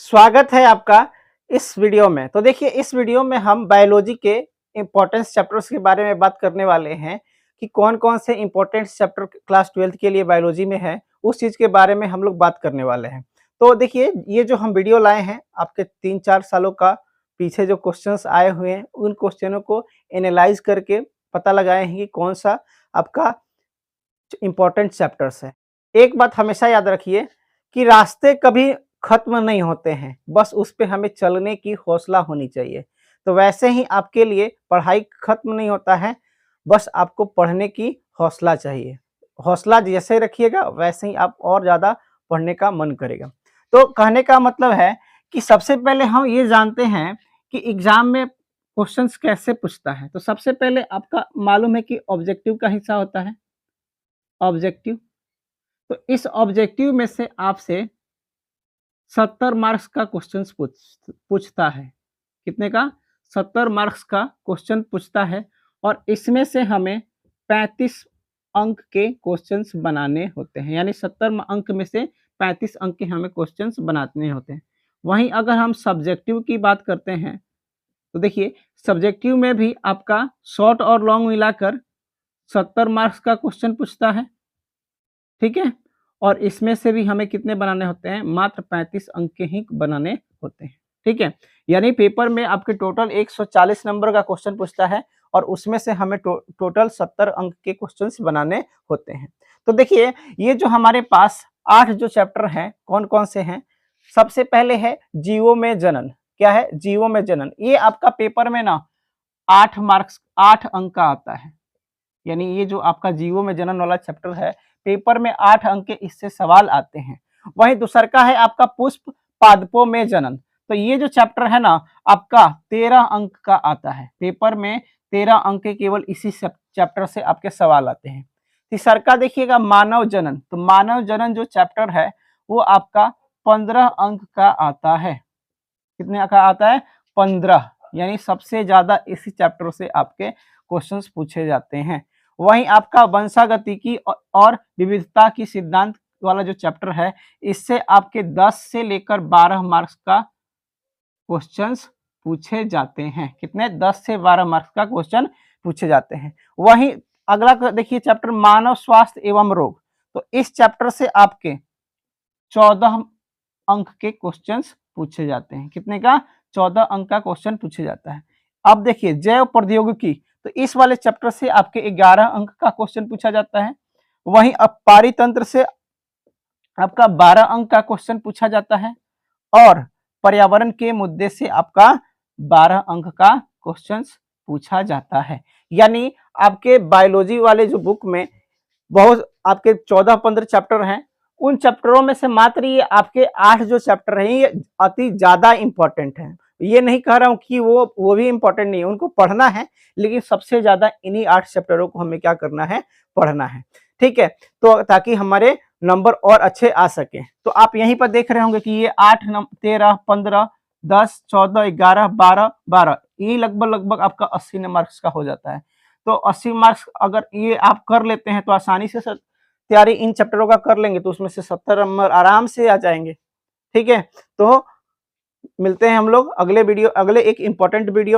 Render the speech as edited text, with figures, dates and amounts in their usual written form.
स्वागत है आपका इस वीडियो में। तो देखिए, इस वीडियो में हम बायोलॉजी के इम्पोर्टेंस चैप्टर्स के बारे में बात करने वाले हैं कि कौन-कौन से इम्पोर्टेंट चैप्टर क्लास 12th के लिए बायोलॉजी में है, उस चीज़ के बारे में हम लोग बात करने वाले हैं। तो देखिए, ये जो हम वीडियो लाए हैं, आपके 3-4 सालों का पीछे जो क्वेश्चंस आए हुए हैं, उन क्वेश्चनों को एनालाइज़ करके पता लगाए हैं कि कौन-सा आपका इम्पोर्टेंट चैप्टर्स है। एक बात हमेशा याद रखिए कि रास्ते कभी खत्म नहीं होते हैं, बस उस पे हमें चलने की हौसला होनी चाहिए। तो वैसे ही आपके लिए पढ़ाई खत्म नहीं होता है, बस आपको पढ़ने की हौसला चाहिए। हौसला जैसे रखिएगा वैसे ही आप और ज़्यादा पढ़ने का मन करेगा। तो कहने का मतलब है कि सबसे पहले हम ये जानते हैं कि एग्ज़ाम में क्वेश्चंस कैसे पूछता है। तो सबसे पहले आपका मालूम है कि ऑब्जेक्टिव का हिस्सा होता है, ऑब्जेक्टिव। तो इस ऑब्जेक्टिव में से आपसे 70 मार्क्स का क्वेश्चंस पूछता है। कितने का? 70 मार्क्स का क्वेश्चन पूछता है और इसमें से हमें 35 अंक के क्वेश्चंस बनाने होते हैं। यानी 70 अंक में से 35 अंक के हमें क्वेश्चंस बनाने होते हैं। वहीं अगर हम सब्जेक्टिव की बात करते हैं, तो देखिए सब्जेक्टिव में भी आपका शॉर्ट और लॉन्ग मिलाकर 70 मार्क्स का क्वेश्चन पूछता है। ठीक है? और इसमें से भी हमें कितने बनाने होते हैं? मात्र 35 अंक के ही बनाने होते हैं। ठीक है? यानी पेपर में आपके टोटल 140 नंबर का क्वेश्चन पूछता है और उसमें से हमें टोटल 70 अंक के क्वेश्चंस बनाने होते हैं। तो देखिए, ये जो हमारे पास 8 जो चैप्टर हैं, कौन-कौन से हैं? सबसे पहले है जीवों में जनन। क्या है? जीवों में जनन। ये आपका पेपर में ना 8 मार्क्स 8 अंक का आता है। यानी ये जो आपका जीवों में जनन वाला चैप्टर है, पेपर में 8 अंक के इससे सवाल आते हैं। वहीं दूसरा है आपका पुष्प पादपों में जनन। तो ये जो चैप्टर है ना, आपका 13 अंक का आता है। पेपर में 13 अंक के केवल इसी चैप्टर से आपके सवाल आते हैं। तीसरा देखिएगा मानव जनन। तो मानव जनन जो चैप्टर है, वो आपका 15 अंक का आता है। कितने का आता है? 15। यानी सबसे ज्यादा इसी चैप्टर से आपके क्वेश्चंस पूछे जाते हैं। वहीं आपका वंशागतिकी और विविधता की सिद्धांत वाला जो चैप्टर है, इससे आपके 10 से लेकर 12 मार्क्स का क्वेश्चंस पूछे जाते हैं। कितने? 10 से 12 मार्क्स का क्वेश्चन पूछे जाते हैं। वहीं अगला देखिए चैप्टर मानव स्वास्थ्य एवं रोग। तो इस चैप्टर से आपके 14 अंक के क्वेश्चंस पूछे जाते हैं। कितने का? 14 अंक का क्वेश्चन पूछे जाता है। अब देखिए जैव प्रौद्योगिकी। तो इस वाले चैप्टर से आपके 11 अंक का क्वेश्चन पूछा जाता है। वहीं अब पारितंत्र से आपका 12 अंक का क्वेश्चन पूछा जाता है और पर्यावरण के मुद्दे से आपका 12 अंक का क्वेश्चन पूछा जाता है। यानी आपके बायोलॉजी वाले जो बुक में बहुत आपके 14-15 चैप्टर हैं, उन चैप्टरों में से मात्र ये आपके 8 जो चैप्टर हैं, ये अति ज्यादा इंपॉर्टेंट हैं। ये नहीं कह रहा हूं कि वो भी इंपॉर्टेंट नहीं है, उनको पढ़ना है, लेकिन सबसे ज्यादा इन्हीं 8 चैप्टरों को हमें क्या करना है? पढ़ना है। ठीक है? तो ताकि हमारे नंबर और अच्छे आ सके। तो आप यहीं पर देख रहे होंगे कि ये 8, 13, 15, 10, 14, 11, 12, 12, ये लगभग आपका 80 मार्क्स का हो जाता है। तो 80 मार्क्स अगर ये आप कर लेते हैं तो आसानी से तैयारी इन चैप्टरों का कर लेंगे तो उसमें से 70 नंबर आराम से आ जाएंगे। ठीक है? तो मिलते हैं हम लोग अगले एक इंपॉर्टेंट वीडियो